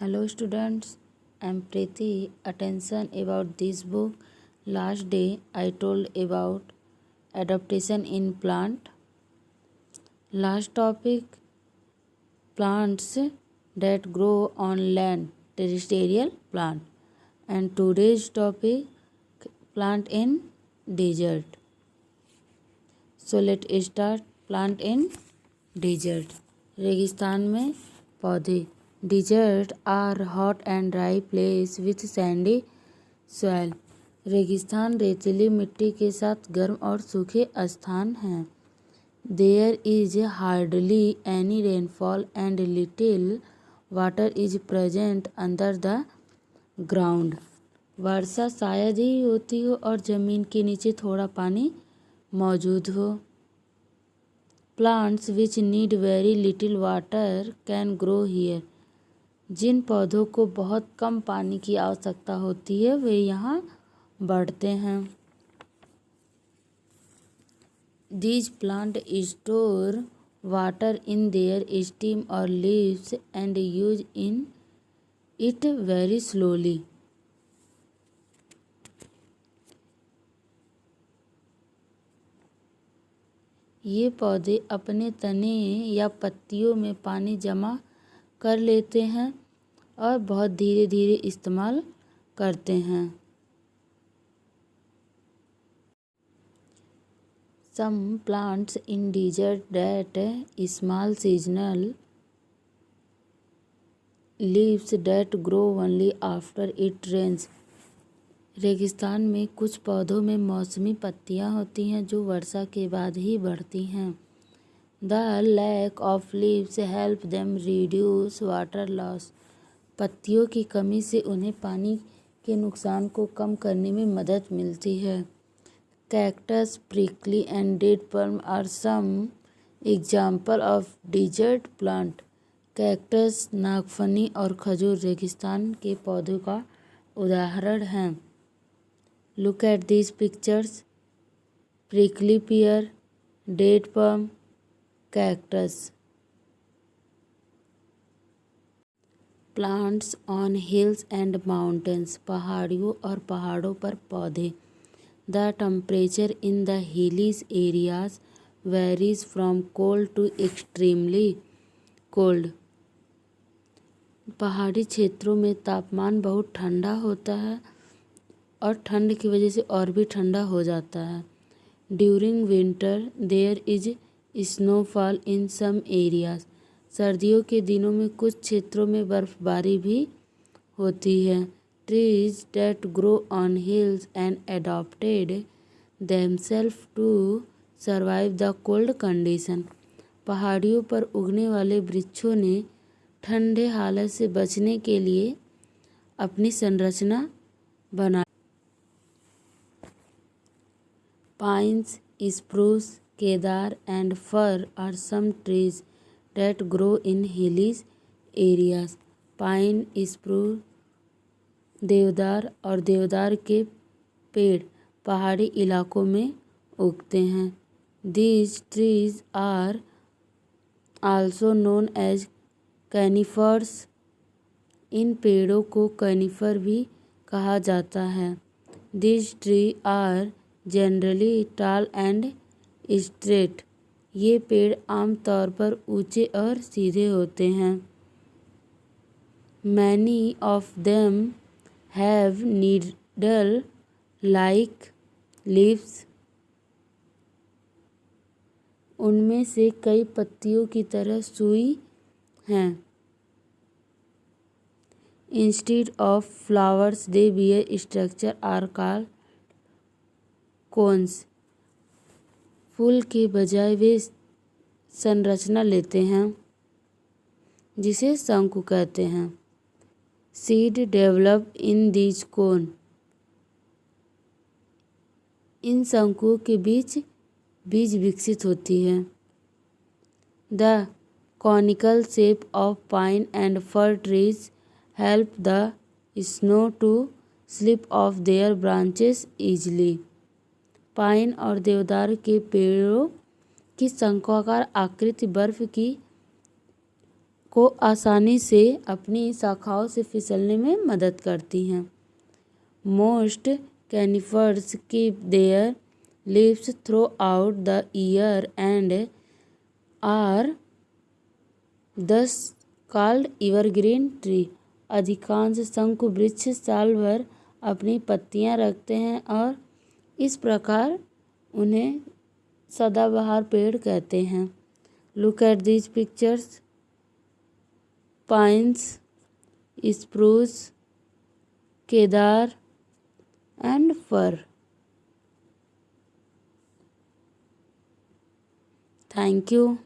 Hello students, I'm Preeti. Attention about this book. Last day I told about adaptation in plant. Last topic, plants that grow on land, terrestrial plant. And today's topic, plant in desert. So let's start. Plant in desert, रेगिस्तान में पौधे. Desert are hot and dry place with sandy soil. रेगिस्तान रेतीली मिट्टी के साथ गर्म और सूखे स्थान हैं. There is hardly any rainfall and little water is present under the ground. वर्षा शायद ही होती हो और ज़मीन के नीचे थोड़ा पानी मौजूद हो. Plants which need very little water can grow here. जिन पौधों को बहुत कम पानी की आवश्यकता होती है वे यहाँ बढ़ते हैं. These plant store water in their stem और leaves and use in it very slowly. ये पौधे अपने तने या पत्तियों में पानी जमा कर लेते हैं और बहुत धीरे धीरे इस्तेमाल करते हैं. Some plants in desert that small seasonal leaves that grow only after it rains. रेगिस्तान में कुछ पौधों में मौसमी पत्तियां होती हैं जो वर्षा के बाद ही बढ़ती हैं. The lack of leaves help them reduce water loss. पत्तियों की कमी से उन्हें पानी के नुकसान को कम करने में मदद मिलती है. Cactus, prickly and date palm are some example of desert plant. Cactus, नागफनी और खजूर रेगिस्तान के पौधों का उदाहरण हैं. Look at these pictures: prickly pear, date palm, cactus. Plants on hills and mountains. पहाड़ियों और पहाड़ों पर पौधे. The temperature in the hilly areas varies from cold to extremely cold. पहाड़ी क्षेत्रों में तापमान बहुत ठंडा होता है और ठंड की वजह से और भी ठंडा हो जाता है. During winter there is snowfall in some areas. सर्दियों के दिनों में कुछ क्षेत्रों में बर्फबारी भी होती है. Trees that grow on hills and adopted themself to survive the cold condition. पहाड़ियों पर उगने वाले वृक्षों ने ठंडे हालत से बचने के लिए अपनी संरचना बनाई. Pines, spruce, kedar and fir are some trees that grow in hilly areas. Pine, spruce, देवदार और देवदार के पेड़ पहाड़ी इलाकों में उगते हैं. These trees are also known as conifers. इन पेड़ों को कनिफर भी कहा जाता है. These trees are generally tall and straight. ये पेड़ आमतौर पर ऊंचे और सीधे होते हैं. Many of them have needle like leaves. उनमें से कई पत्तियों की तरह सुई हैं. Instead of flowers they bear structure are called cones. फूल के बजाय वे संरचना लेते हैं जिसे शंकु कहते हैं. Seed develop in these cone. इन शंकुओं के बीच बीज विकसित होती है. The conical shape of pine and fir trees help the snow to slip off their branches easily. Pine और देवदार के पेड़ों की शंक्वाकार आकृति बर्फ की को आसानी से अपनी शाखाओं से फिसलने में मदद करती हैं। Most conifers keep their leaves throughout the year and are thus called evergreen tree. अधिकांश शंकु वृक्ष साल भर अपनी पत्तियां रखते हैं और इस प्रकार उन्हें सदाबहार पेड़ कहते हैं। Look at these pictures, pines, spruce, Kedar and fir. Thank you.